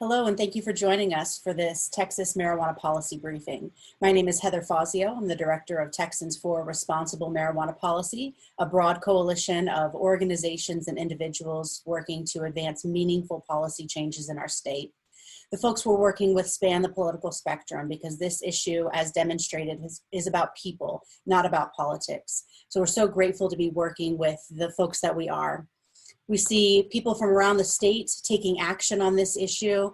Hello, and thank you for joining us for this Texas marijuana policy briefing. My name is Heather Fazio. I'm the director of Texans for Responsible Marijuana Policy, a broad coalition of organizations and individuals working to advance meaningful policy changes in our state. The folks we're working with span the political spectrum because this issue, as demonstrated, is about people, not about politics. So we're so grateful to be working with the folks that we are. We see people from around the state taking action on this issue,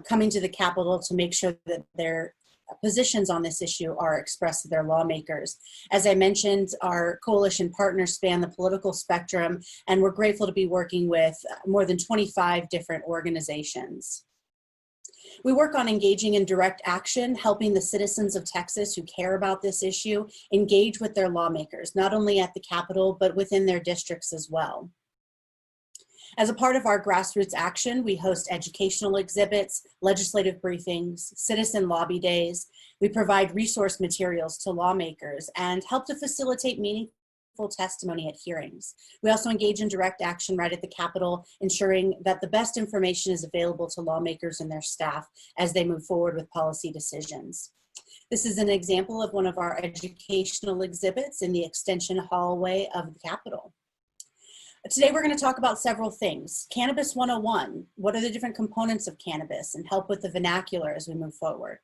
coming to the Capitol to make sure that their positions on this issue are expressed to their lawmakers. As I mentioned, our coalition partners span the political spectrum, and we're grateful to be working with more than 25 different organizations. We work on engaging in direct action, helping the citizens of Texas who care about this issue engage with their lawmakers, not only at the Capitol, but within their districts as well. As a part of our grassroots action, we host educational exhibits, legislative briefings, citizen lobby days. We provide resource materials to lawmakers and help to facilitate meaningful testimony at hearings. We also engage in direct action right at the Capitol, ensuring that the best information is available to lawmakers and their staff as they move forward with policy decisions. This is an example of one of our educational exhibits in the extension hallway of the Capitol. Today we're going to talk about several things. Cannabis 101, what are the different components of cannabis, and help with the vernacular as we move forward.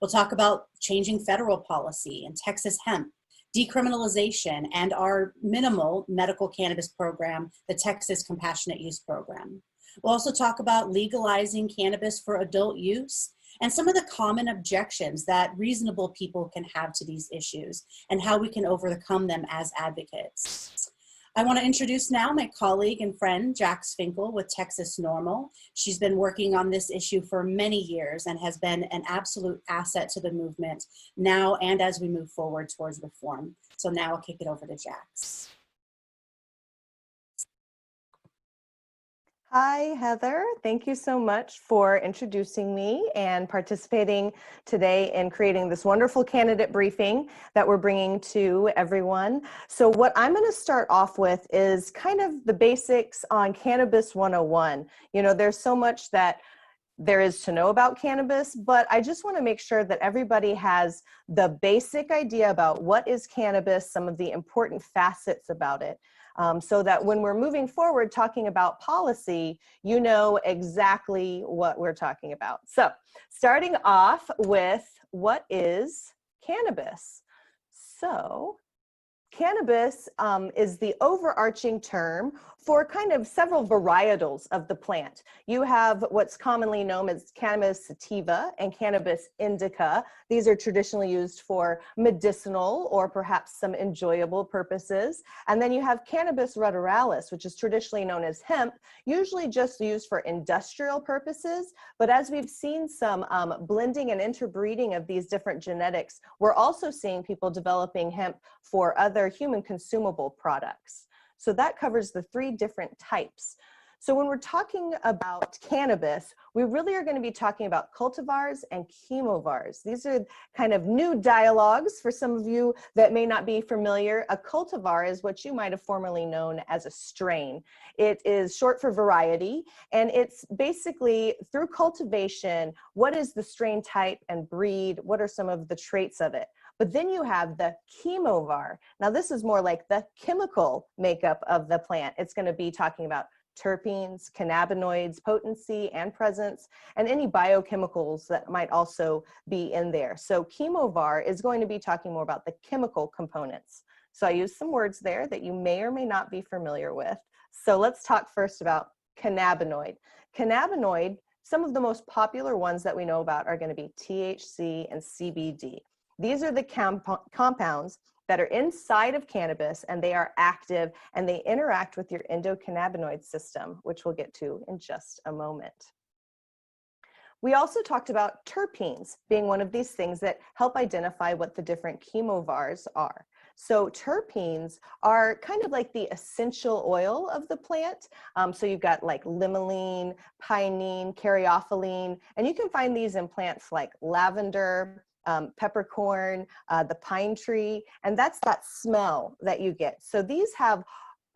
We'll talk about changing federal policy and Texas hemp, decriminalization, and our minimal medical cannabis program, the Texas Compassionate Use Program. We'll also talk about legalizing cannabis for adult use and some of the common objections that reasonable people can have to these issues and how we can overcome them as advocates. I want to introduce now my colleague and friend, Jax Finkel with Texas NORML. She's been working on this issue for many years and has been an absolute asset to the movement now and as we move forward towards reform. So now I'll kick it over to Jax. Hi, Heather. Thank you so much for introducing me and participating today in creating this wonderful candidate briefing that we're bringing to everyone. So what I'm going to start off with is kind of the basics on Cannabis 101. You know, there's so much that there is to know about cannabis, but I just want to make sure that everybody has the basic idea about what is cannabis, some of the important facets about it. So that when we're moving forward talking about policy, you know exactly what we're talking about. So starting off with what is cannabis? So cannabis is the overarching term for kind of several varietals of the plant. You have what's commonly known as Cannabis sativa and Cannabis indica. These are traditionally used for medicinal or perhaps some enjoyable purposes. And then you have Cannabis ruderalis, which is traditionally known as hemp, usually just used for industrial purposes. But as we've seen some blending and interbreeding of these different genetics, we're also seeing people developing hemp for other human consumable products. So that covers the three different types. So when we're talking about cannabis, we really are going to be talking about cultivars and chemovars. These are kind of new dialogues for some of you that may not be familiar. A cultivar is what you might have formerly known as a strain. It is short for variety, and it's basically through cultivation, what is the strain type and breed? What are some of the traits of it? But then you have the chemovar. Now this is more like the chemical makeup of the plant. It's going to be talking about terpenes, cannabinoids, potency and presence, and any biochemicals that might also be in there. So chemovar is going to be talking more about the chemical components. So I use some words there that you may or may not be familiar with. So let's talk first about cannabinoid. Cannabinoid, some of the most popular ones that we know about are going to be THC and CBD. These are the compounds that are inside of cannabis, and they are active and they interact with your endocannabinoid system, which we'll get to in just a moment. We also talked about terpenes being one of these things that help identify what the different chemovars are. So terpenes are kind of like the essential oil of the plant. So you've got like limonene, pinene, caryophyllene, and you can find these in plants like lavender, peppercorn, the pine tree, and that's that smell that you get. So these have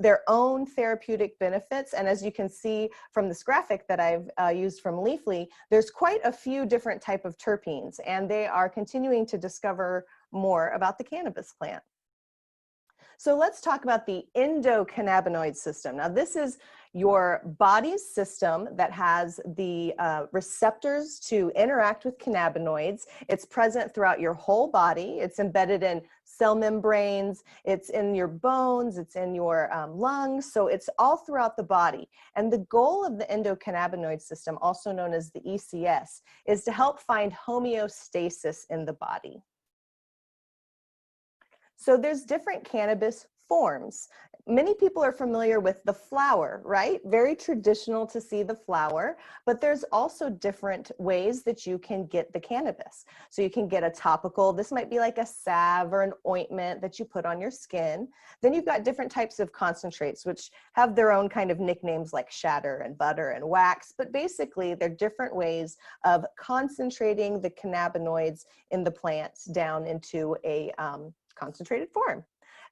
their own therapeutic benefits. And as you can see from this graphic that I've used from Leafly, there's quite a few different type of terpenes, and they are continuing to discover more about the cannabis plant. So let's talk about the endocannabinoid system. Now, this is your body's system that has the receptors to interact with cannabinoids. It's present throughout your whole body. It's embedded in cell membranes. It's in your bones. It's in your lungs. So it's all throughout the body. And the goal of the endocannabinoid system, also known as the ECS, is to help find homeostasis in the body. So there's different cannabis forms. Many people are familiar with the flower, right? Very traditional to see the flower, but there's also different ways that you can get the cannabis. So you can get a topical, this might be like a salve or an ointment that you put on your skin. Then you've got different types of concentrates, which have their own kind of nicknames like shatter and butter and wax, but basically they're different ways of concentrating the cannabinoids in the plants down into a concentrated form.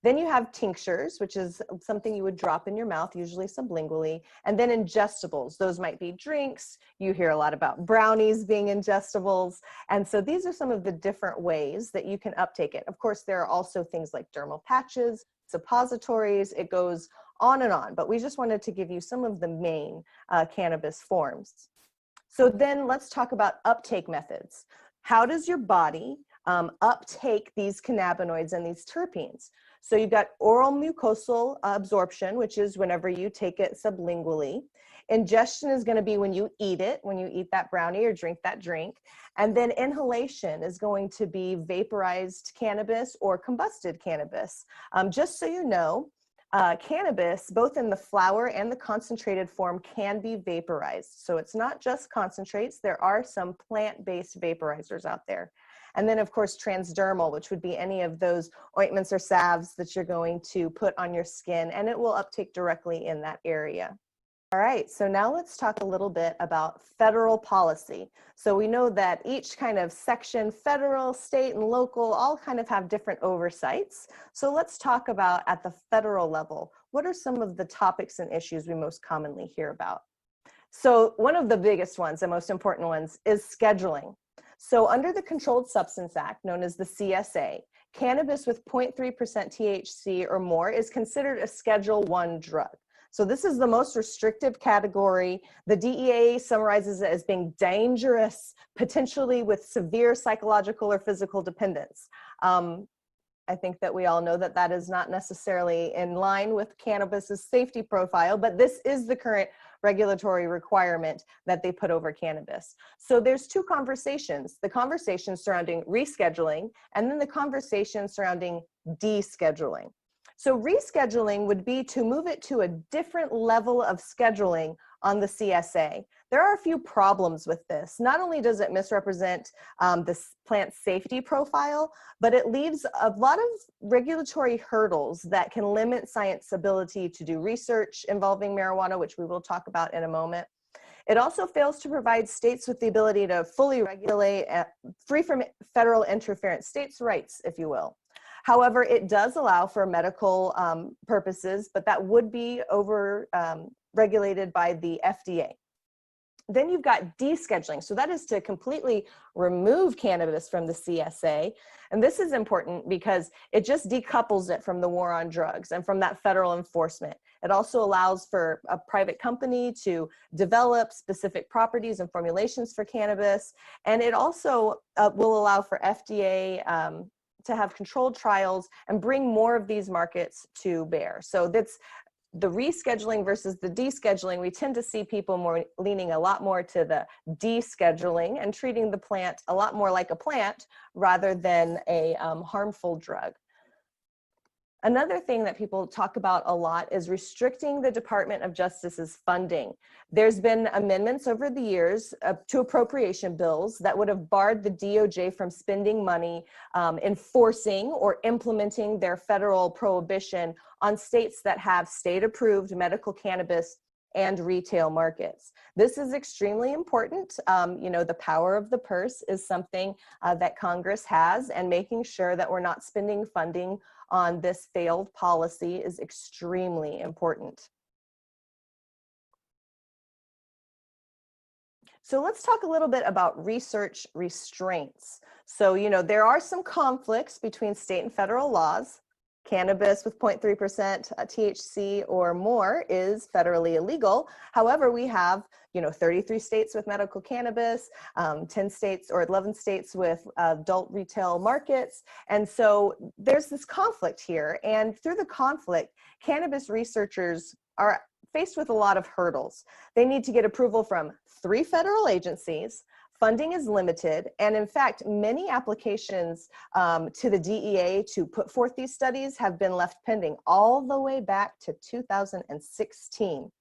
Then you have tinctures, which is something you would drop in your mouth, usually sublingually, and then ingestibles. Those might be drinks. You hear a lot about brownies being ingestibles. And so these are some of the different ways that you can uptake it. Of course, there are also things like dermal patches, suppositories, it goes on and on, but we just wanted to give you some of the main cannabis forms. So then let's talk about uptake methods. How does your body uptake these cannabinoids and these terpenes? So you've got oral mucosal absorption, which is whenever you take it sublingually. Ingestion is going to be when you eat it, when you eat that brownie or drink that drink. And then inhalation is going to be vaporized cannabis or combusted cannabis. Just so you know, cannabis, both in the flower and the concentrated form, can be vaporized. So it's not just concentrates. There are some plant-based vaporizers out there. And then, of course, transdermal, which would be any of those ointments or salves that you're going to put on your skin, and it will uptake directly in that area. All right, so now let's talk a little bit about federal policy. So we know that each kind of section, federal, state, and local, all kind of have different oversights. So let's talk about at the federal level, what are some of the topics and issues we most commonly hear about? So one of the biggest ones, the most important ones, is scheduling. So under the Controlled Substance Act, known as the CSA, cannabis with 0.3% THC or more is considered a Schedule I drug. So this is the most restrictive category. The DEA summarizes it as being dangerous, potentially with severe psychological or physical dependence. I think that we all know that that is not necessarily in line with cannabis's safety profile, but this is the current regulatory requirement that they put over cannabis. So there's two conversations, the conversation surrounding rescheduling and then the conversation surrounding descheduling. So rescheduling would be to move it to a different level of scheduling on the CSA. There are a few problems with this. Not only does it misrepresent the plant's safety profile, but it leaves a lot of regulatory hurdles that can limit science's ability to do research involving marijuana, which we will talk about in a moment. It also fails to provide states with the ability to fully regulate, free from federal interference, states' rights, if you will. However, it does allow for medical purposes, but that would be over regulated by the FDA. Then you've got descheduling. So that is to completely remove cannabis from the CSA. And this is important because it just decouples it from the war on drugs and from that federal enforcement. It also allows for a private company to develop specific properties and formulations for cannabis. And it also will allow for FDA to have controlled trials and bring more of these markets to bear. So that's the rescheduling versus the descheduling. We tend to see people more leaning a lot more to the descheduling and treating the plant a lot more like a plant rather than a harmful drug. Another thing that people talk about a lot is restricting the Department of Justice's funding. There's been amendments over the years to appropriation bills that would have barred the DOJ from spending money enforcing or implementing their federal prohibition on states that have state-approved medical cannabis and retail markets. This is extremely important. The power of the purse is something that Congress has, and making sure that we're not spending funding on this failed policy is extremely important. So let's talk a little bit about research restraints. So, there are some conflicts between state and federal laws. Cannabis with 0.3% THC or more is federally illegal. However, we have 33 states with medical cannabis, 10 states or 11 states with adult retail markets. And so there's this conflict here. And through the conflict, cannabis researchers are faced with a lot of hurdles. They need to get approval from 3 federal agencies. Funding is limited, and in fact, many applications to the DEA to put forth these studies have been left pending all the way back to 2016.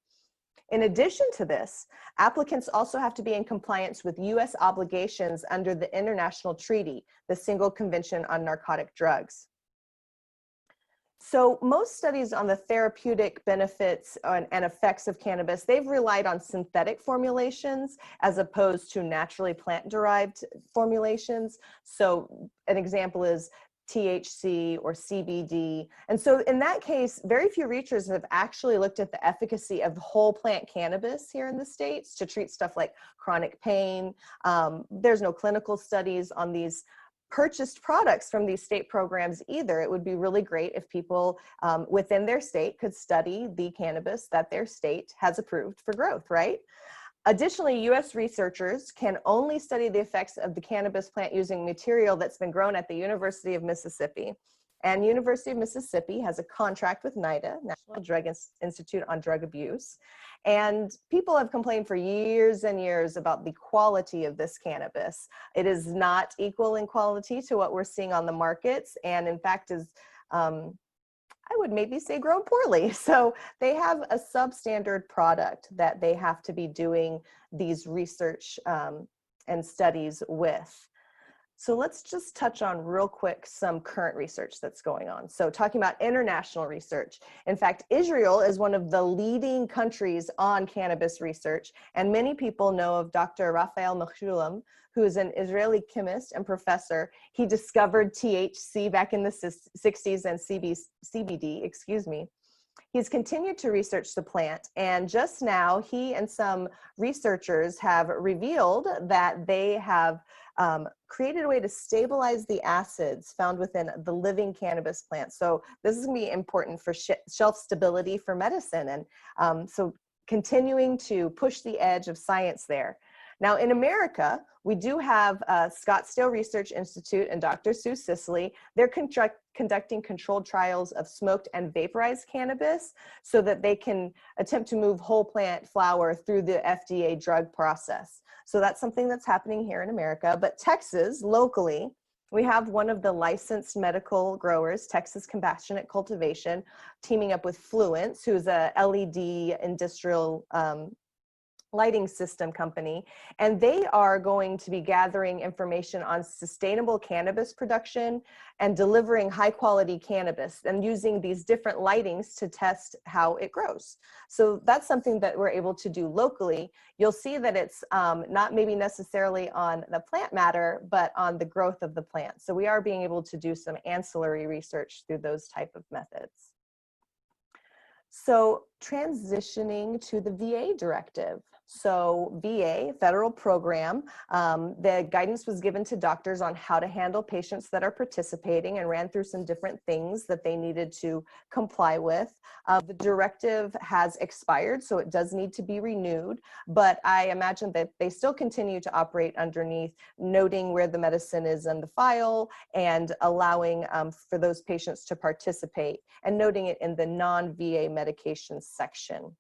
In addition to this, applicants also have to be in compliance with U.S. obligations under the International Treaty, the Single Convention on Narcotic Drugs. So most studies on the therapeutic benefits and effects of cannabis, they've relied on synthetic formulations as opposed to naturally plant-derived formulations. So an example is THC or CBD. And so in that case, very few researchers have actually looked at the efficacy of whole plant cannabis here in the States to treat stuff like chronic pain. There's no clinical studies on these purchased products from these state programs either. It would be really great if people within their state could study the cannabis that their state has approved for growth, right? Additionally, U.S. researchers can only study the effects of the cannabis plant using material that's been grown at the University of Mississippi. And University of Mississippi has a contract with NIDA, National Drug Institute on Drug Abuse. And people have complained for years and years about the quality of this cannabis. It is not equal in quality to what we're seeing on the markets, and in fact is, I would maybe say, grown poorly. So they have a substandard product that they have to be doing these research and studies with. So let's just touch on real quick some current research that's going on. So talking about international research. In fact, Israel is one of the leading countries on cannabis research, and many people know of Dr. Raphael Mechoulam, who is an Israeli chemist and professor. He discovered THC back in the 60s and CBD, excuse me. He's continued to research the plant, and just now he and some researchers have revealed that they have created a way to stabilize the acids found within the living cannabis plant. So this is going to be important for shelf stability for medicine, and so continuing to push the edge of science there. Now in America, we do have Scottsdale Research Institute and Dr. Sue Sisley. They're conducting controlled trials of smoked and vaporized cannabis so that they can attempt to move whole plant flower through the FDA drug process. So that's something that's happening here in America. But Texas, locally, we have one of the licensed medical growers, Texas Compassionate Cultivation, teaming up with Fluence, who's a LED industrial lighting system company, and they are going to be gathering information on sustainable cannabis production and delivering high quality cannabis and using these different lightings to test how it grows. So that's something that we're able to do locally. You'll see that it's not maybe necessarily on the plant matter, but on the growth of the plant. So we are being able to do some ancillary research through those type of methods. So transitioning to the VA directive. So VA, federal program, the guidance was given to doctors on how to handle patients that are participating and ran through some different things that they needed to comply with. The directive has expired, so it does need to be renewed, but I imagine that they still continue to operate underneath, noting where the medicine is in the file and allowing for those patients to participate and noting it in the non-VA medications section.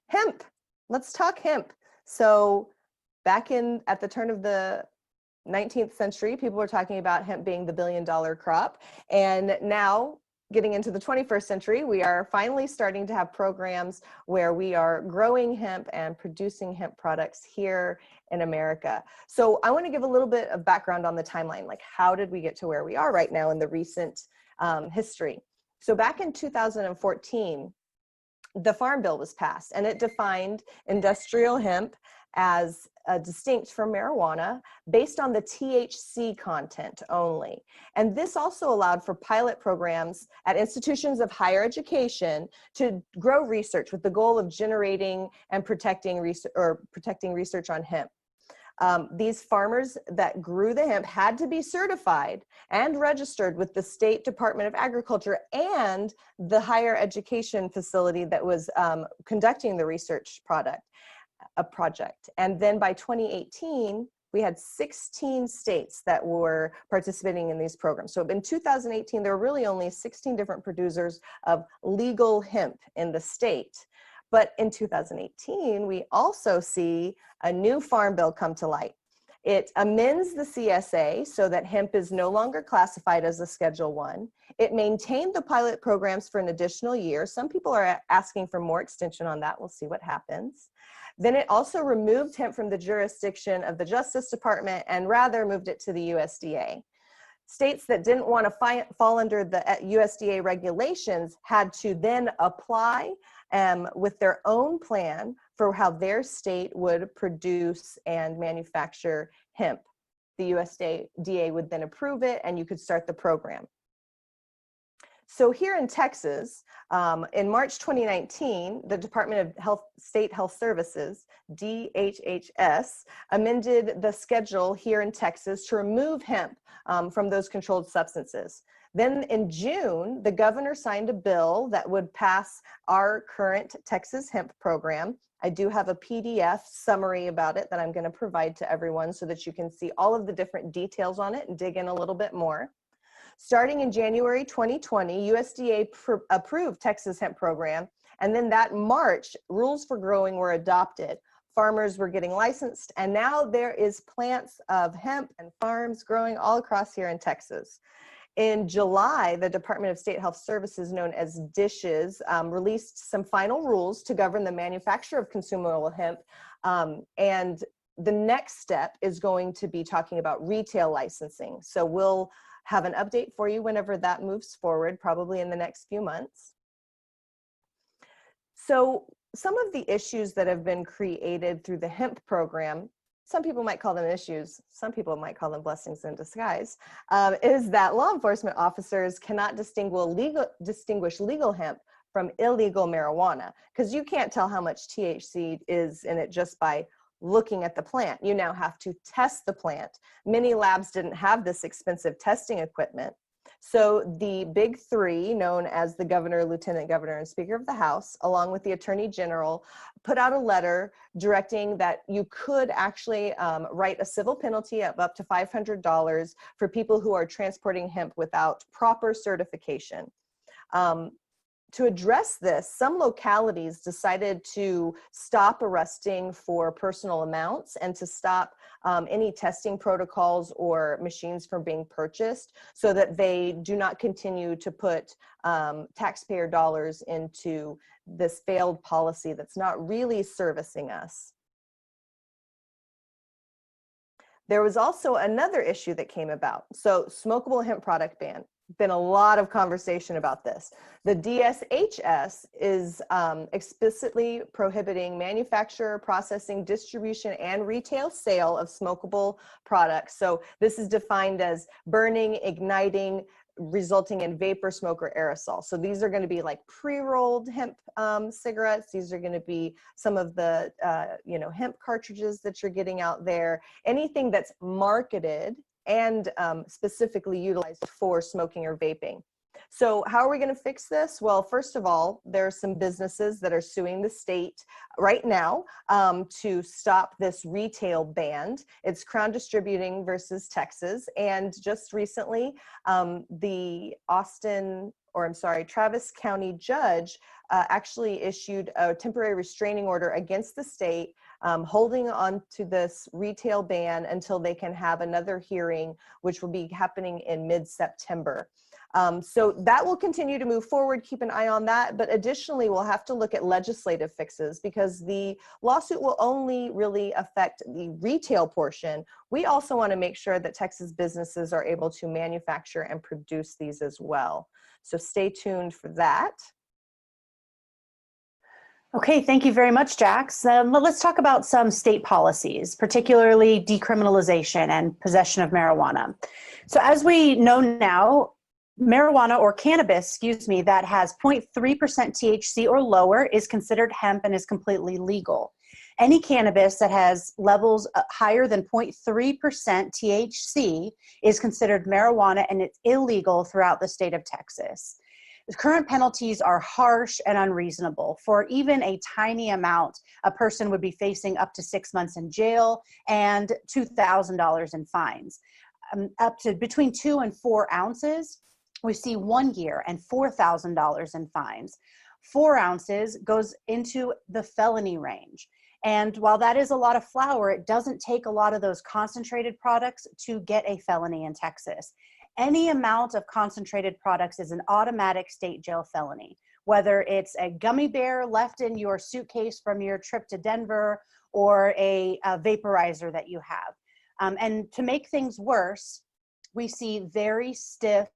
Hemp, let's talk hemp. So back at the turn of the 19th century, people were talking about hemp being the billion-dollar crop. And now getting into the 21st century, we are finally starting to have programs where we are growing hemp and producing hemp products here in America. So I want to give a little bit of background on the timeline, like how did we get to where we are right now in the recent history. So back in 2014, the Farm Bill was passed, and it defined industrial hemp as distinct from marijuana based on the THC content only. And this also allowed for pilot programs at institutions of higher education to grow research with the goal of generating and protecting research on hemp. These farmers that grew the hemp had to be certified and registered with the State Department of Agriculture and the higher education facility that was conducting the research project. And then by 2018, we had 16 states that were participating in these programs. So in 2018, there were really only 16 different producers of legal hemp in the state. But in 2018, we also see a new farm bill come to light. It amends the CSA so that hemp is no longer classified as a Schedule I. It maintained the pilot programs for an additional year. Some people are asking for more extension on that. We'll see what happens. Then it also removed hemp from the jurisdiction of the Justice Department and rather moved it to the USDA. States that didn't want to fall under the USDA regulations had to then apply with their own plan for how their state would produce and manufacture hemp. The USDA would then approve it and you could start the program. So here in Texas, in March 2019, the Department of State Health Services, DHHS, amended the schedule here in Texas to remove hemp from those controlled substances. Then in June, the governor signed a bill that would pass our current Texas hemp program. I do have a PDF summary about it that I'm going to provide to everyone so that you can see all of the different details on it and dig in a little bit more. Starting in January 2020, USDA approved Texas hemp program, and then that March, rules for growing were adopted. Farmers were getting licensed, and now there is plants of hemp and farms growing all across here in Texas. In July, the Department of State Health Services, known as DSHS, released some final rules to govern the manufacture of consumable hemp, and the next step is going to be talking about retail licensing. So we'll have an update for you whenever that moves forward, probably in the next few months. So some of the issues that have been created through the hemp program, some people might call them issues, some people might call them blessings in disguise, is that law enforcement officers cannot distinguish legal hemp from illegal marijuana, because you can't tell how much THC is in it just by looking at the plant. You now have to test the plant. Many labs didn't have this expensive testing equipment. So the big three, known as the governor, lieutenant governor, and speaker of the House, along with the attorney general, put out a letter directing that you could actually write a civil penalty of up to $500 for people who are transporting hemp without proper certification. To address this, some localities decided to stop arresting for personal amounts and to stop any testing protocols or machines from being purchased so that they do not continue to put taxpayer dollars into this failed policy that's not really servicing us. There was also another issue that came about. So smokable hemp product ban. Been a lot of conversation about this. The DSHS is explicitly prohibiting manufacture, processing, distribution, and retail sale of smokable products. So this is defined as burning, igniting, resulting in vapor, smoke, or aerosol. So these are going to be like pre-rolled hemp cigarettes. These are going to be some of the hemp cartridges that you're getting out there. Anything that's marketed and specifically utilized for smoking or vaping. So how are we going to fix this? Well, first of all, there are some businesses that are suing the state right now to stop this retail ban. It's Crown Distributing versus Texas. And just recently, the Travis County judge actually issued a temporary restraining order against the state, holding on to this retail ban until they can have another hearing, which will be happening in mid-September. So that will continue to move forward. Keep an eye on that. But additionally, we'll have to look at legislative fixes because the lawsuit will only really affect the retail portion. We also want to make sure that Texas businesses are able to manufacture and produce these as well. So stay tuned for that. Okay, thank you very much, Jax. Let's talk about some state policies, particularly decriminalization and possession of marijuana. So as we know now, marijuana or cannabis, that has 0.3% THC or lower is considered hemp and is completely legal. Any cannabis that has levels higher than 0.3% THC is considered marijuana, and it's illegal throughout the state of Texas. The current penalties are harsh and unreasonable. For even a tiny amount, a person would be facing up to 6 months in jail and $2,000 in fines. Up to between 2 and 4 ounces, we see 1 year and $4,000 in fines. 4 ounces goes into the felony range. And while that is a lot of flower, it doesn't take a lot of those concentrated products to get a felony in Texas. Any amount of concentrated products is an automatic state jail felony, whether it's a gummy bear left in your suitcase from your trip to Denver or a vaporizer that you have. And to make things worse, we see very stiff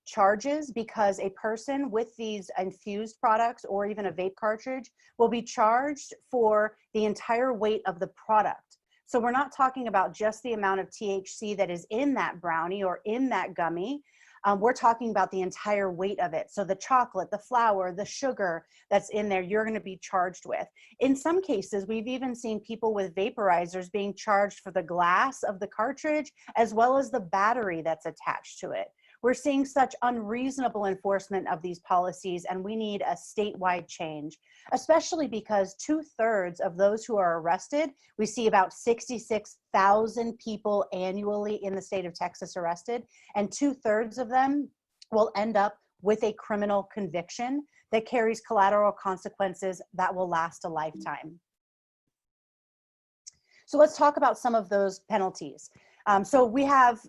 charges because a person with these infused products or even a vape cartridge will be charged for the entire weight of the product. So we're not talking about just the amount of THC that is in that brownie or in that gummy. We're talking about the entire weight of it. So the chocolate, the flour, the sugar that's in there, you're going to be charged with. In some cases, we've even seen people with vaporizers being charged for the glass of the cartridge as well as the battery that's attached to it. We're seeing such unreasonable enforcement of these policies, and we need a statewide change, especially because 2/3 of those who are arrested, we see about 66,000 people annually in the state of Texas arrested, and 2/3 of them will end up with a criminal conviction that carries collateral consequences that will last a lifetime. So let's talk about some of those penalties. So we have,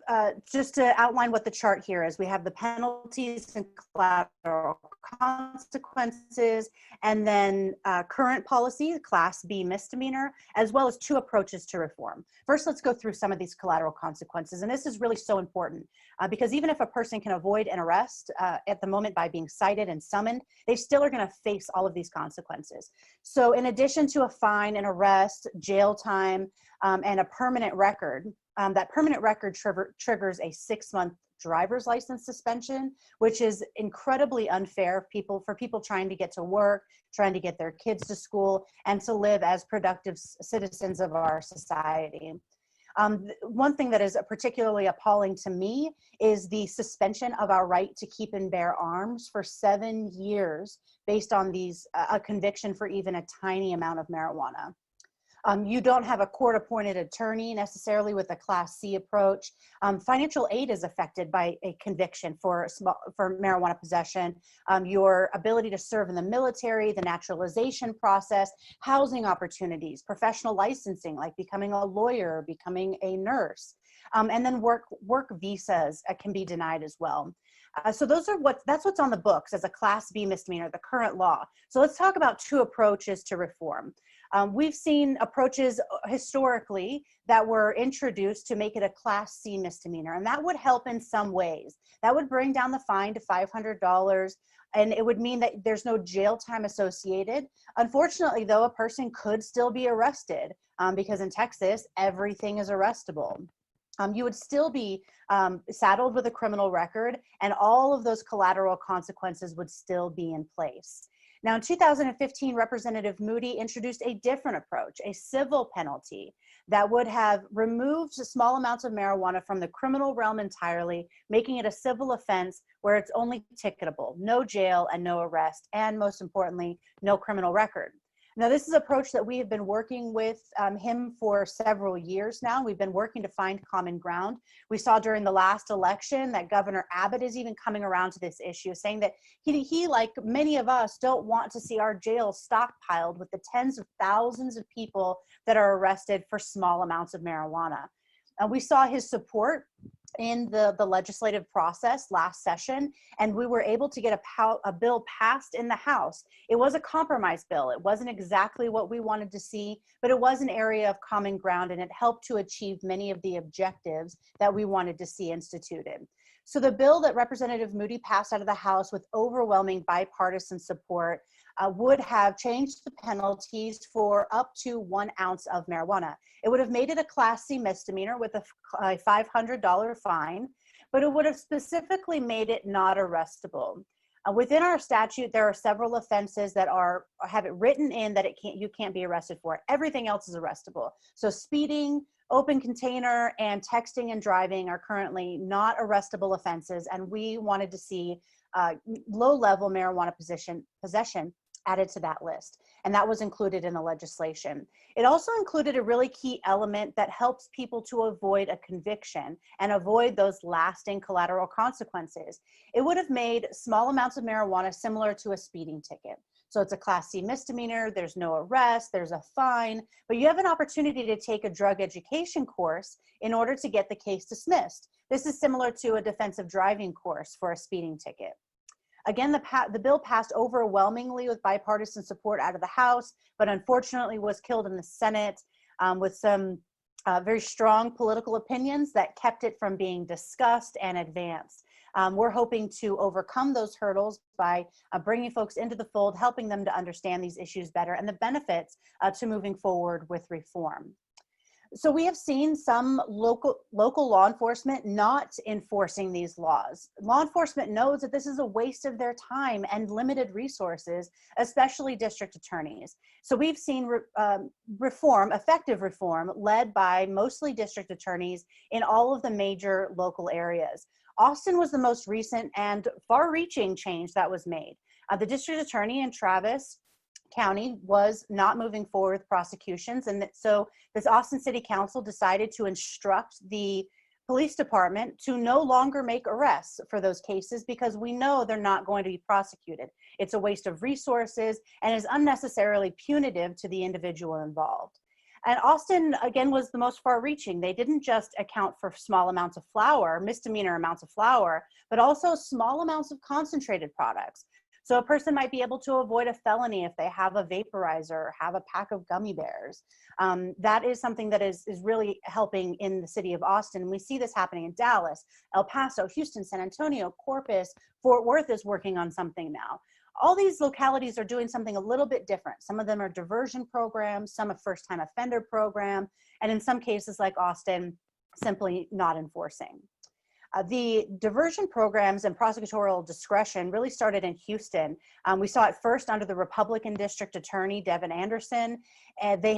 just to outline what the chart here is, we have the penalties and collateral consequences, and then current policy, Class B misdemeanor, as well as 2 approaches to reform. First, let's go through some of these collateral consequences. And this is really so important because even if a person can avoid an arrest at the moment by being cited and summoned, they still are going to face all of these consequences. So in addition to a fine, an arrest, jail time, and a permanent record, that permanent record triggers a 6-month driver's license suspension, which is incredibly unfair for people trying to get to work, trying to get their kids to school, and to live as productive citizens of our society. One thing that is particularly appalling to me is the suspension of our right to keep and bear arms for 7 years based on a conviction for even a tiny amount of marijuana. You don't have a court-appointed attorney necessarily with a Class C approach. Financial aid is affected by a conviction for marijuana possession. Your ability to serve in the military, the naturalization process, housing opportunities, professional licensing, like becoming a lawyer, becoming a nurse, and then work visas can be denied as well. So that's what's on the books as a Class B misdemeanor, the current law. So let's talk about 2 approaches to reform. We've seen approaches historically that were introduced to make it a Class C misdemeanor, and that would help in some ways. That would bring down the fine to $500, and it would mean that there's no jail time associated. Unfortunately, though, a person could still be arrested because in Texas, everything is arrestable. You would still be saddled with a criminal record, and all of those collateral consequences would still be in place. Now, in 2015, Representative Moody introduced a different approach, a civil penalty that would have removed small amounts of marijuana from the criminal realm entirely, making it a civil offense where it's only ticketable, no jail and no arrest, and most importantly, no criminal record. Now, this is an approach that we have been working with him for several years now. We've been working to find common ground. We saw during the last election that Governor Abbott is even coming around to this issue, saying that he, like many of us, don't want to see our jails stockpiled with the tens of thousands of people that are arrested for small amounts of marijuana. We saw his support in the legislative process last session, and we were able to get a bill passed in the House. It was a compromise bill. It wasn't exactly what we wanted to see, but it was an area of common ground, and it helped to achieve many of the objectives that we wanted to see instituted. So the bill that Representative Moody passed out of the House with overwhelming bipartisan support would have changed the penalties for up to 1 ounce of marijuana. It would have made it a Class C misdemeanor with a $500 fine, but it would have specifically made it not arrestable. Within our statute, there are several offenses that have it written in that you can't be arrested for. Everything else is arrestable. So speeding, open container, and texting and driving are currently not arrestable offenses, and we wanted to see low-level marijuana possession added to that list, and that was included in the legislation. It also included a really key element that helps people to avoid a conviction and avoid those lasting collateral consequences. It would have made small amounts of marijuana similar to a speeding ticket. So it's a Class C misdemeanor, there's no arrest, there's a fine, but you have an opportunity to take a drug education course in order to get the case dismissed. This is similar to a defensive driving course for a speeding ticket. Again, the bill passed overwhelmingly with bipartisan support out of the House, but unfortunately was killed in the Senate with some very strong political opinions that kept it from being discussed and advanced. We're hoping to overcome those hurdles by bringing folks into the fold, helping them to understand these issues better and the benefits to moving forward with reform. So we have seen some local law enforcement not enforcing these laws. Law enforcement knows that this is a waste of their time and limited resources, especially district attorneys. So we've seen effective reform led by mostly district attorneys in all of the major local areas. Austin was the most recent and far-reaching change that was made. The district attorney in Travis County was not moving forward with prosecutions, and so this Austin City Council decided to instruct the police department to no longer make arrests for those cases because we know they're not going to be prosecuted. It's a waste of resources and is unnecessarily punitive to the individual involved. And Austin, again, was the most far-reaching. They didn't just account for small amounts of flour, misdemeanor amounts of flour, but also small amounts of concentrated products. So a person might be able to avoid a felony if they have a vaporizer or have a pack of gummy bears. That is something that is really helping in the city of Austin. We see this happening in Dallas, El Paso, Houston, San Antonio, Corpus, Fort Worth is working on something now. All these localities are doing something a little bit different. Some of them are diversion programs, some a first-time offender program, and in some cases like Austin, simply not enforcing. The diversion programs and prosecutorial discretion really started in Houston. We saw it first under the Republican District Attorney, Devin Anderson.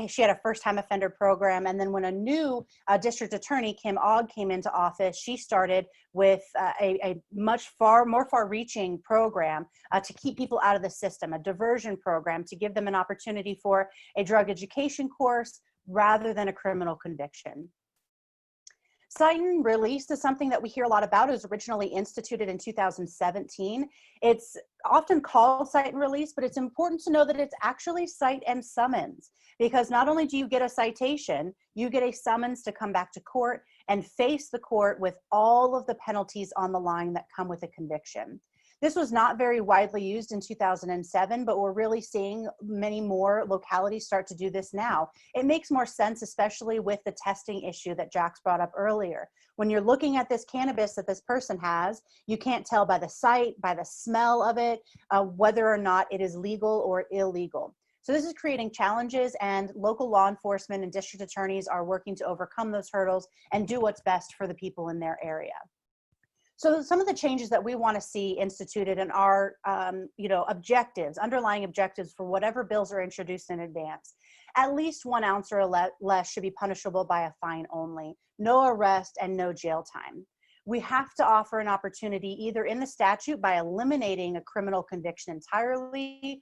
She had a first-time offender program, and then when a new district attorney, Kim Ogg, came into office, she started with a much more far-reaching program to keep people out of the system, a diversion program to give them an opportunity for a drug education course rather than a criminal conviction. Cite and release is something that we hear a lot about. It was originally instituted in 2017. It's often called cite and release, but it's important to know that it's actually cite and summons, because not only do you get a citation, you get a summons to come back to court and face the court with all of the penalties on the line that come with a conviction. This was not very widely used in 2007, but we're really seeing many more localities start to do this now. It makes more sense, especially with the testing issue that Jax brought up earlier. When you're looking at this cannabis that this person has, you can't tell by the sight, by the smell of it, whether or not it is legal or illegal. So this is creating challenges, and local law enforcement and district attorneys are working to overcome those hurdles and do what's best for the people in their area. So some of the changes that we want to see instituted in our objectives, underlying objectives for whatever bills are introduced in advance. At least 1 ounce or less should be punishable by a fine only, no arrest and no jail time. We have to offer an opportunity either in the statute by eliminating a criminal conviction entirely,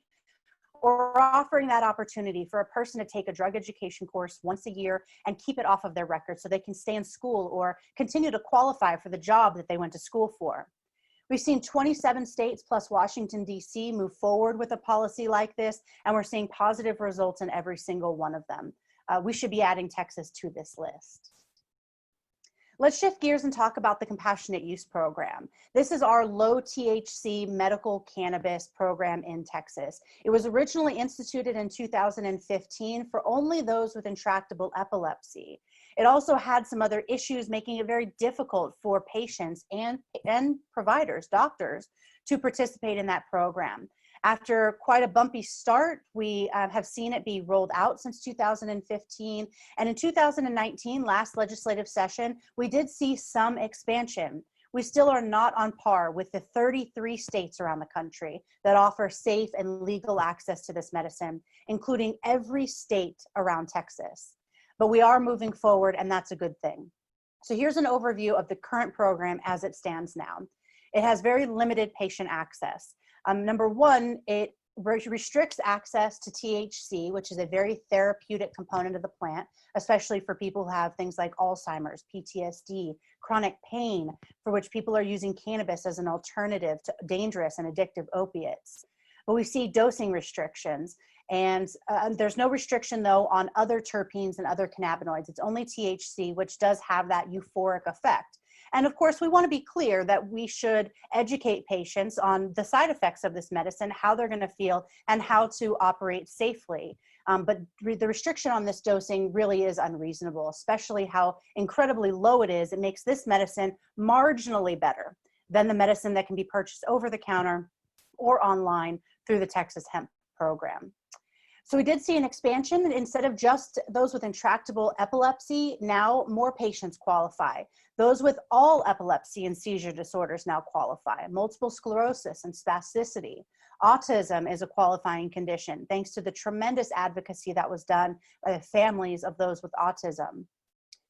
or offering that opportunity for a person to take a drug education course once a year and keep it off of their record so they can stay in school or continue to qualify for the job that they went to school for. We've seen 27 states plus Washington, D.C. move forward with a policy like this, and we're seeing positive results in every single one of them. We should be adding Texas to this list. Let's shift gears and talk about the Compassionate Use Program. This is our low THC medical cannabis program in Texas. It was originally instituted in 2015 for only those with intractable epilepsy. It also had some other issues, making it very difficult for patients and providers, doctors, to participate in that program. After quite a bumpy start, we have seen it be rolled out since 2015. And in 2019, last legislative session, we did see some expansion. We still are not on par with the 33 states around the country that offer safe and legal access to this medicine, including every state around Texas. But we are moving forward, and that's a good thing. So here's an overview of the current program as it stands now. It has very limited patient access. Number one, it restricts access to THC, which is a very therapeutic component of the plant, especially for people who have things like Alzheimer's, PTSD, chronic pain, for which people are using cannabis as an alternative to dangerous and addictive opiates. But we see dosing restrictions, and there's no restriction though on other terpenes and other cannabinoids. It's only THC, which does have that euphoric effect. And of course, we want to be clear that we should educate patients on the side effects of this medicine, how they're going to feel, and how to operate safely. But the restriction on this dosing really is unreasonable, especially how incredibly low it is. It makes this medicine marginally better than the medicine that can be purchased over the counter or online through the Texas Hemp program. So we did see an expansion. Instead of just those with intractable epilepsy, now more patients qualify. Those with all epilepsy and seizure disorders now qualify. Multiple sclerosis and spasticity. Autism is a qualifying condition, thanks to the tremendous advocacy that was done by the families of those with autism.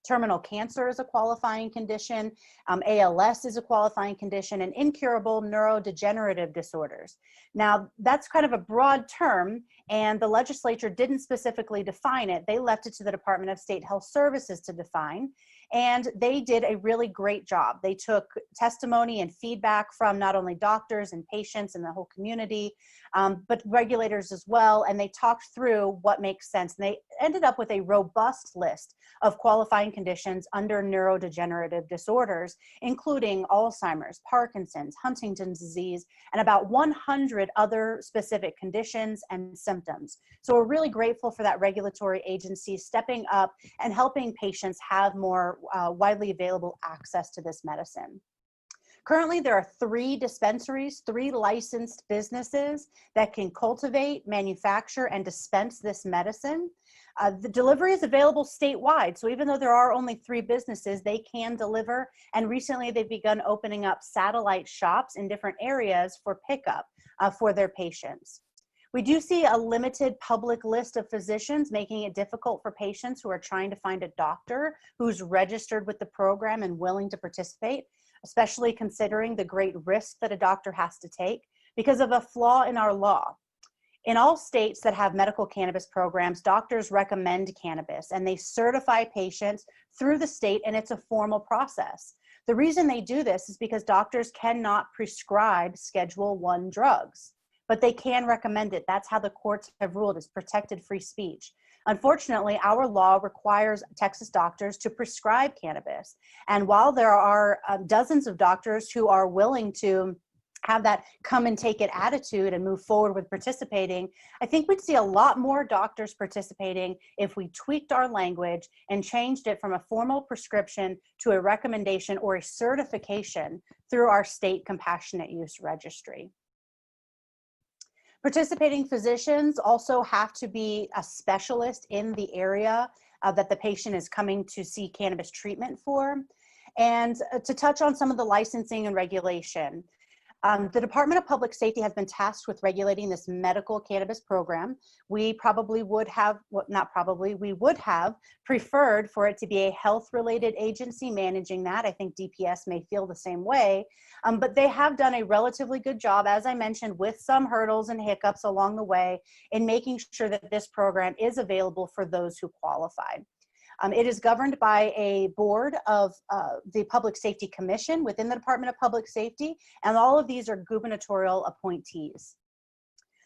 Terminal cancer is a qualifying condition, ALS is a qualifying condition, and incurable neurodegenerative disorders. Now, that's kind of a broad term, and the legislature didn't specifically define it. They left it to the Department of State Health Services to define, and they did a really great job. They took testimony and feedback from not only doctors and patients and the whole community, but regulators as well, and they talked through what makes sense. And they ended up with a robust list of qualifying conditions under neurodegenerative disorders, including Alzheimer's, Parkinson's, Huntington's disease, and about 100 other specific conditions and symptoms. So we're really grateful for that regulatory agency stepping up and helping patients have more widely available access to this medicine. Currently, there are 3 dispensaries, 3 licensed businesses that can cultivate, manufacture, and dispense this medicine. The delivery is available statewide, so even though there are only 3 businesses, they can deliver, and recently they've begun opening up satellite shops in different areas for pickup for their patients. We do see a limited public list of physicians, making it difficult for patients who are trying to find a doctor who's registered with the program and willing to participate, especially considering the great risk that a doctor has to take because of a flaw in our law. In all states that have medical cannabis programs, doctors recommend cannabis and they certify patients through the state, and it's a formal process. The reason they do this is because doctors cannot prescribe Schedule I drugs, but they can recommend it. That's how the courts have ruled. It's protected free speech. Unfortunately, our law requires Texas doctors to prescribe cannabis. And while there are dozens of doctors who are willing to have that come and take it attitude and move forward with participating, I think we'd see a lot more doctors participating if we tweaked our language and changed it from a formal prescription to a recommendation or a certification through our state compassionate use registry. Participating physicians also have to be a specialist in the area that the patient is coming to see cannabis treatment for. And to touch on some of the licensing and regulation, the Department of Public Safety has been tasked with regulating this medical cannabis program. We probably would have, well, not probably, we would have preferred for it to be a health-related agency managing that. I think DPS may feel the same way, but they have done a relatively good job, as I mentioned, with some hurdles and hiccups along the way in making sure that this program is available for those who qualify. It is governed by a board of the Public Safety Commission within the Department of Public Safety, and all of these are gubernatorial appointees.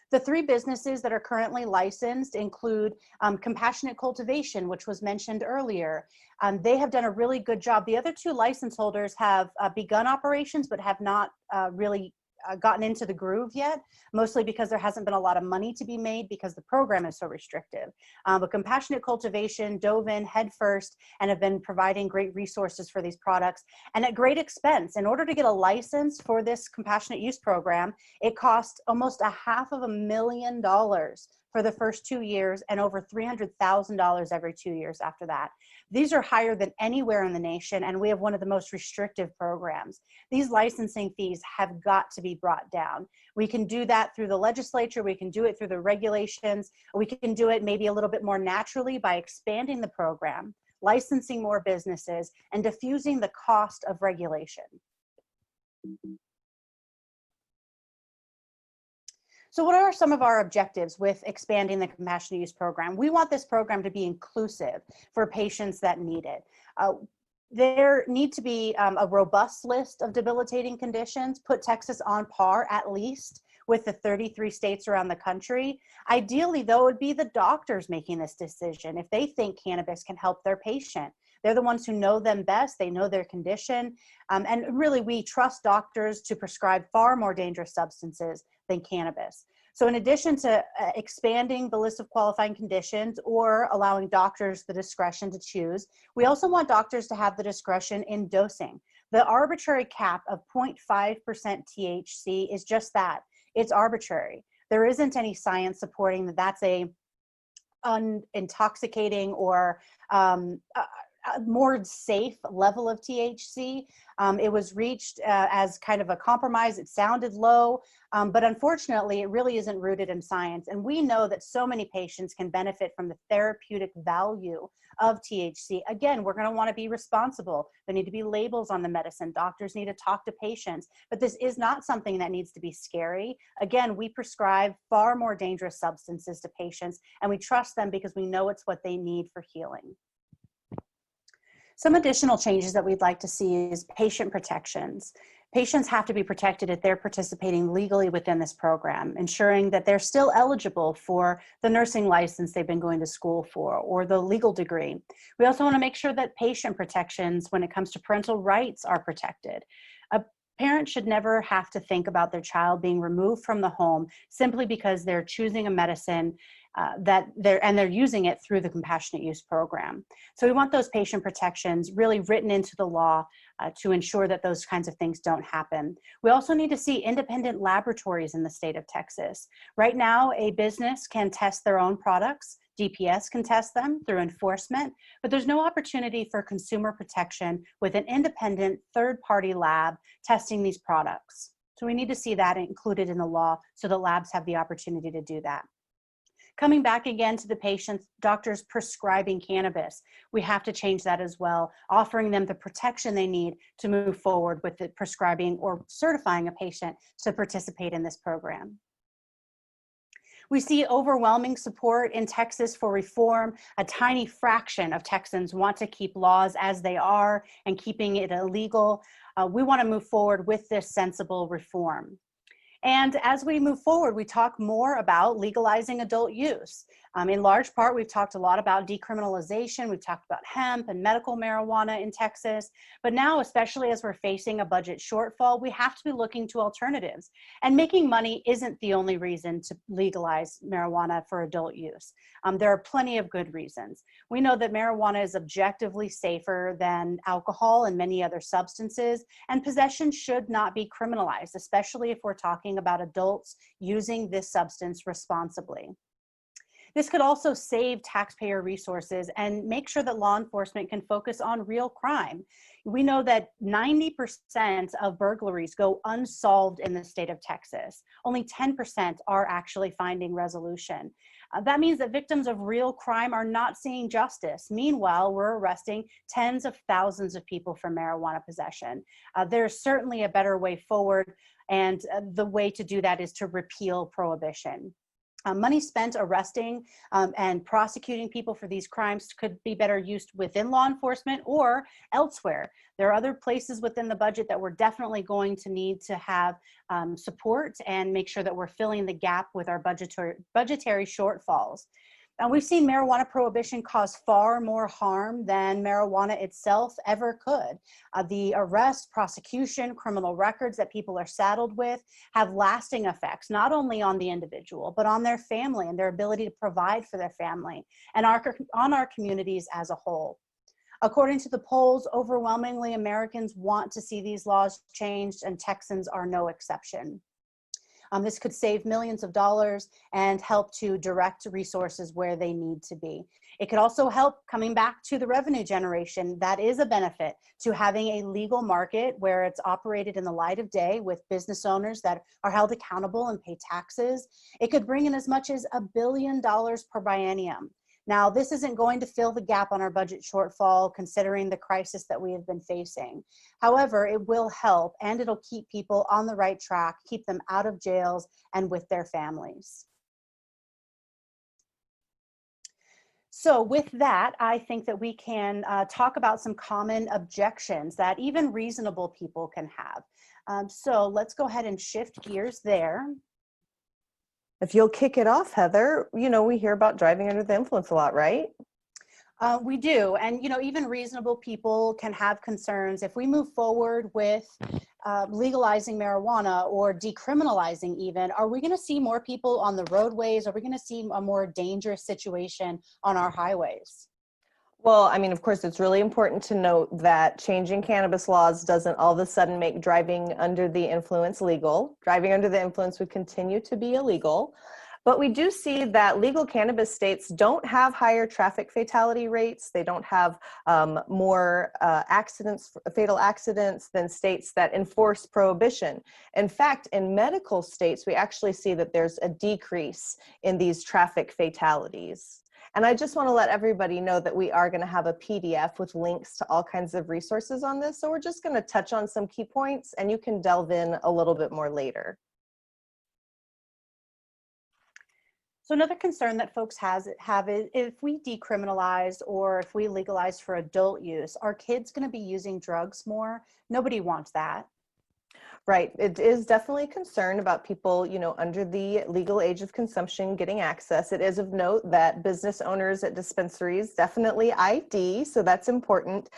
The 3 businesses that are currently licensed include Compassionate Cultivation, which was mentioned earlier. They have done a really good job. The other 2 license holders have begun operations, but have not really gotten into the groove yet, mostly because there hasn't been a lot of money to be made because the program is so restrictive. But Compassionate Cultivation dove in headfirst and have been providing great resources for these products and at great expense. In order to get a license for this compassionate use program, it cost almost $500,000 for the first 2 years and over $300,000 every 2 years after that. These are higher than anywhere in the nation, and we have one of the most restrictive programs. These licensing fees have got to be brought down. We can do that through the legislature, we can do it through the regulations, we can do it maybe a little bit more naturally by expanding the program, licensing more businesses, and diffusing the cost of regulation. So what are some of our objectives with expanding the compassionate use program? We want this program to be inclusive for patients that need it. There need to be a robust list of debilitating conditions, put Texas on par at least with the 33 states around the country. Ideally, though, it would be the doctors making this decision if they think cannabis can help their patient. They're the ones who know them best, they know their condition, and really we trust doctors to prescribe far more dangerous substances than cannabis. So in addition to expanding the list of qualifying conditions or allowing doctors the discretion to choose, we also want doctors to have the discretion in dosing. The arbitrary cap of 0.5% THC is just that. It's arbitrary. There isn't any science supporting that that's a intoxicating or more safe level of THC. It was reached as kind of a compromise. It sounded low, but unfortunately, it really isn't rooted in science. And we know that so many patients can benefit from the therapeutic value of THC. Again, we're going to want to be responsible. There need to be labels on the medicine. Doctors need to talk to patients, but this is not something that needs to be scary. Again, we prescribe far more dangerous substances to patients, and we trust them because we know it's what they need for healing. Some additional changes that we'd like to see is patient protections. Patients have to be protected if they're participating legally within this program, ensuring that they're still eligible for the nursing license they've been going to school for or the legal degree. We also want to make sure that patient protections when it comes to parental rights are protected. A parent should never have to think about their child being removed from the home simply because they're choosing a medicine they're using it through the compassionate use program. So we want those patient protections really written into the law to ensure that those kinds of things don't happen. We also need to see independent laboratories in the state of Texas. Right now, a business can test their own products. DPS can test them through enforcement, but there's no opportunity for consumer protection with an independent third-party lab testing these products. So we need to see that included in the law so that labs have the opportunity to do that. Coming back again to the patients, doctors prescribing cannabis, we have to change that as well, offering them the protection they need to move forward with the prescribing or certifying a patient to participate in this program. We see overwhelming support in Texas for reform. A tiny fraction of Texans want to keep laws as they are and keeping it illegal. We want to move forward with this sensible reform. And as we move forward, we talk more about legalizing adult use. In large part, we've talked a lot about decriminalization. We've talked about hemp and medical marijuana in Texas. But now, especially as we're facing a budget shortfall, we have to be looking to alternatives. And making money isn't the only reason to legalize marijuana for adult use. There are plenty of good reasons. We know that marijuana is objectively safer than alcohol and many other substances, and possession should not be criminalized, especially if we're talking about adults using this substance responsibly. This could also save taxpayer resources and make sure that law enforcement can focus on real crime. We know that 90% of burglaries go unsolved in the state of Texas. Only 10% are actually finding resolution. That means that victims of real crime are not seeing justice. Meanwhile, we're arresting tens of thousands of people for marijuana possession. There's certainly a better way forward, and the way to do that is to repeal prohibition. Money spent arresting and prosecuting people for these crimes could be better used within law enforcement or elsewhere. There are other places within the budget that we're definitely going to need to have support and make sure that we're filling the gap with our budgetary shortfalls. And we've seen marijuana prohibition cause far more harm than marijuana itself ever could. The arrest, prosecution, criminal records that people are saddled with have lasting effects, not only on the individual, but on their family and their ability to provide for their family and on our communities as a whole. According to the polls, overwhelmingly Americans want to see these laws changed, and Texans are no exception. This could save millions of dollars and help to direct resources where they need to be. It could also help, coming back to the revenue generation, that is a benefit to having a legal market where it's operated in the light of day with business owners that are held accountable and pay taxes. It could bring in as much as $1 billion per biennium. Now, this isn't going to fill the gap on our budget shortfall, considering the crisis that we have been facing. However, it will help, and it'll keep people on the right track, keep them out of jails and with their families. So with that, I think that we can talk about some common objections that even reasonable people can have. So let's go ahead and shift gears there. If you'll kick it off, Heather, you know, we hear about driving under the influence a lot, right? We do. And, you know, even reasonable people can have concerns. If we move forward with legalizing marijuana or decriminalizing even, are we going to see more people on the roadways? Are we going to see a more dangerous situation on our highways? Well, I mean, of course, it's really important to note that changing cannabis laws doesn't all of a sudden make driving under the influence legal. Driving under the influence would continue to be illegal. But we do see that legal cannabis states don't have higher traffic fatality rates. They don't have more fatal accidents than states that enforce prohibition. In fact, in medical states, we actually see that there's a decrease in these traffic fatalities. And I just want to let everybody know that we are going to have a PDF with links to all kinds of resources on this. So we're just going to touch on some key points, and you can delve in a little bit more later. So another concern that folks have is if we decriminalize or if we legalize for adult use, are kids going to be using drugs more? Nobody wants that. Right. It is definitely a concern about people, you know, under the legal age of consumption getting access. It is of note that business owners at dispensaries definitely ID, so that's important.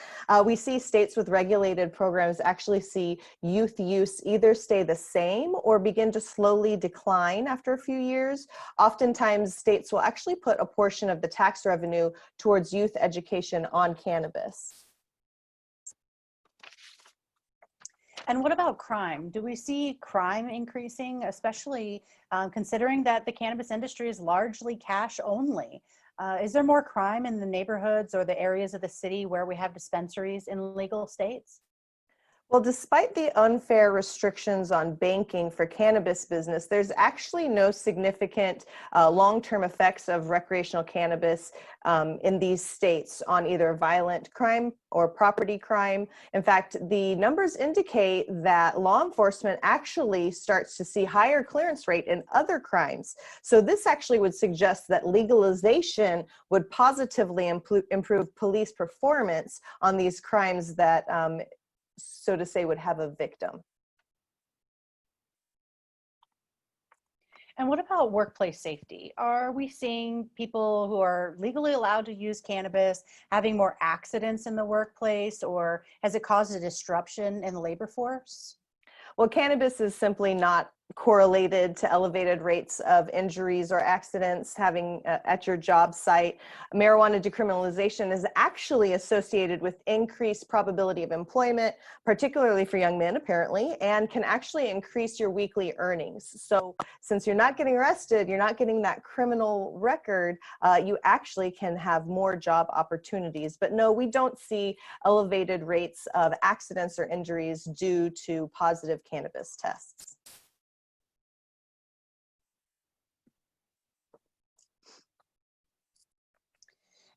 We see states with regulated programs actually see youth use either stay the same or begin to slowly decline after a few years. Oftentimes, states will actually put a portion of the tax revenue towards youth education on cannabis. And what about crime? Do we see crime increasing, especially considering that the cannabis industry is largely cash only? Is there more crime in the neighborhoods or the areas of the city where we have dispensaries in legal states? Well, despite the unfair restrictions on banking for cannabis business, there's actually no significant long-term effects of recreational cannabis in these states on either violent crime or property crime. In fact, the numbers indicate that law enforcement actually starts to see higher clearance rate in other crimes. So this actually would suggest that legalization would positively improve police performance on these crimes that so to say, would have a victim. And what about workplace safety? Are we seeing people who are legally allowed to use cannabis having more accidents in the workplace, or has it caused a disruption in the labor force? Well, cannabis is simply not correlated to elevated rates of injuries or accidents having at your job site. Marijuana decriminalization is actually associated with increased probability of employment, particularly for young men apparently, and can actually increase your weekly earnings. So since you're not getting arrested, you're not getting that criminal record, you actually can have more job opportunities. But no, we don't see elevated rates of accidents or injuries due to positive cannabis tests.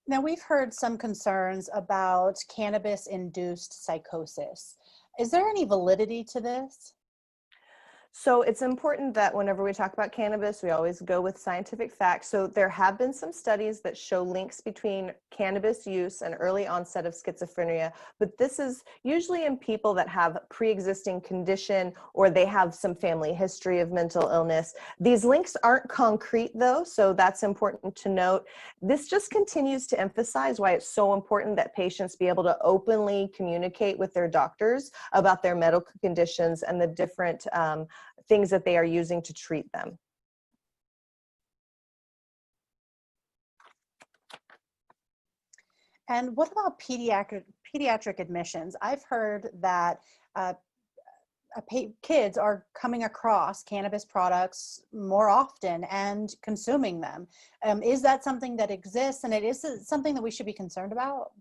Now, we've heard some concerns about cannabis-induced psychosis. Is there any validity to this? So it's important that whenever we talk about cannabis, we always go with scientific facts. So there have been some studies that show links between cannabis use and early onset of schizophrenia, but this is usually in people that have pre-existing condition or they have some family history of mental illness. These links aren't concrete though, so that's important to note. This just continues to emphasize why it's so important that patients be able to openly communicate with their doctors about their medical conditions and the different things that they are using to treat them. And what about pediatric admissions? I've heard that kids are coming across cannabis products more often and consuming them. Is that something that exists, and it is something that we should be concerned about?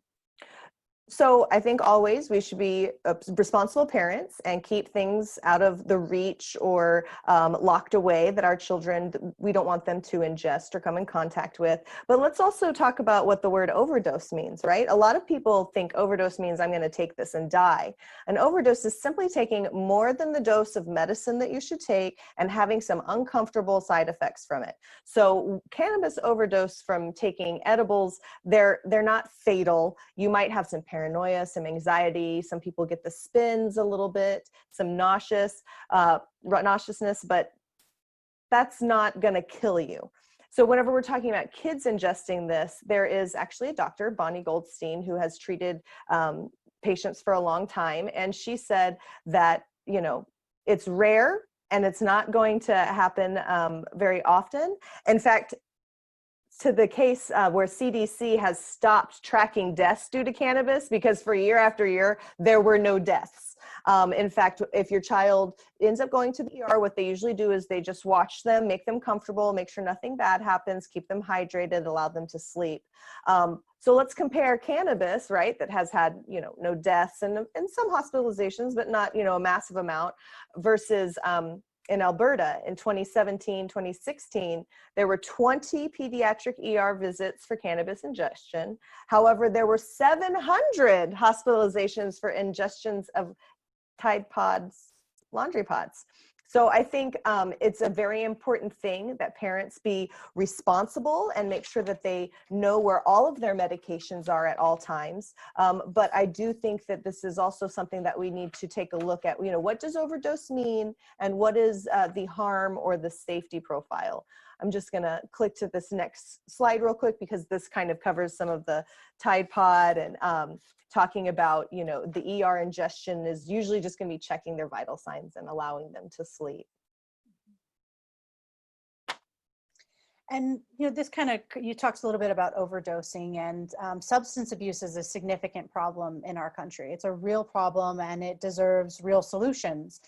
So I think always we should be responsible parents and keep things out of the reach or locked away that our children, we don't want them to ingest or come in contact with. But let's also talk about what the word overdose means, right? A lot of people think overdose means I'm going to take this and die. An overdose is simply taking more than the dose of medicine that you should take and having some uncomfortable side effects from it. So cannabis overdose from taking edibles, they're not fatal. You might have some paranoia, some anxiety. Some people get the spins a little bit, some nauseousness, but that's not going to kill you. So whenever we're talking about kids ingesting this, there is actually a doctor, Bonnie Goldstein, who has treated patients for a long time. And she said that, you know, it's rare and it's not going to happen very often. In fact, to the case where CDC has stopped tracking deaths due to cannabis because for year after year, there were no deaths. In fact, if your child ends up going to the ER, what they usually do is they just watch them, make them comfortable, make sure nothing bad happens, keep them hydrated, allow them to sleep. So let's compare cannabis, right, that has had, you know, no deaths and some hospitalizations, but not, you know, a massive amount, versus in Alberta in 2017, 2016, there were 20 pediatric ER visits for cannabis ingestion. However, there were 700 hospitalizations for ingestions of Tide Pods, laundry pods. So I think it's a very important thing that parents be responsible and make sure that they know where all of their medications are at all times. But I do think that this is also something that we need to take a look at. You know, what does overdose mean, and what is the harm or the safety profile? I'm just going to click to this next slide real quick because this kind of covers some of the Tide Pod and talking about, you know, the ER ingestion is usually just going to be checking their vital signs and allowing them to sleep. And, you know, this kind of, you talked a little bit about overdosing, and substance abuse is a significant problem in our country. It's a real problem and it deserves real solutions.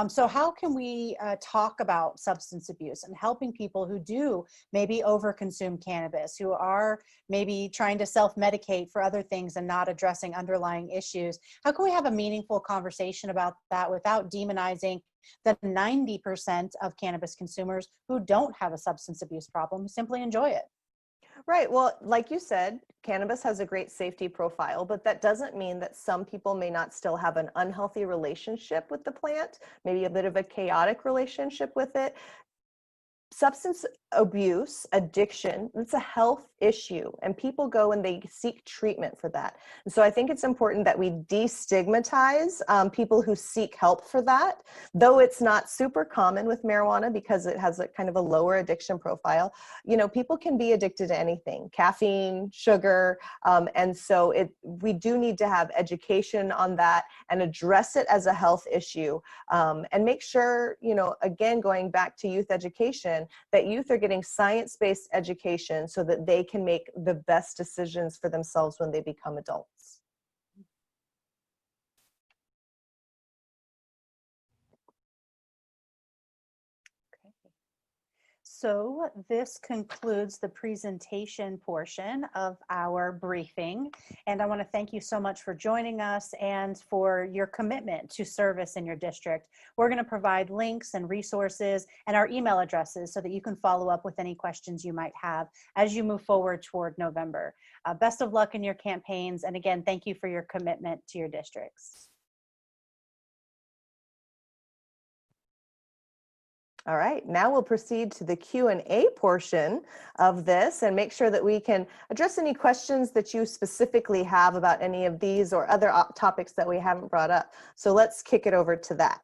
So how can we talk about substance abuse and helping people who do maybe overconsume cannabis, who are maybe trying to self-medicate for other things and not addressing underlying issues? How can we have a meaningful conversation about that without demonizing the 90% of cannabis consumers who don't have a substance abuse problem, who simply enjoy it? Right. Well, like you said, cannabis has a great safety profile, but that doesn't mean that some people may not still have an unhealthy relationship with the plant, maybe a bit of a chaotic relationship with it. Substance abuse, addiction, it's a health issue, and people go and they seek treatment for that. And so I think it's important that we destigmatize people who seek help for that, though it's not super common with marijuana because it has a kind of a lower addiction profile. You know, people can be addicted to anything, caffeine, sugar, and so we do need to have education on that and address it as a health issue, and make sure, you know, again, going back to youth education, that youth are getting science-based education so that they can make the best decisions for themselves when they become adults. Okay. So this concludes the presentation portion of our briefing. And I want to thank you so much for joining us and for your commitment to service in your district. We're going to provide links and resources and our email addresses so that you can follow up with any questions you might have as you move forward toward November. Best of luck in your campaigns. And again, thank you for your commitment to your districts. All right, now we'll proceed to the Q&A portion of this and make sure that we can address any questions that you specifically have about any of these or other topics that we haven't brought up. So let's kick it over to that.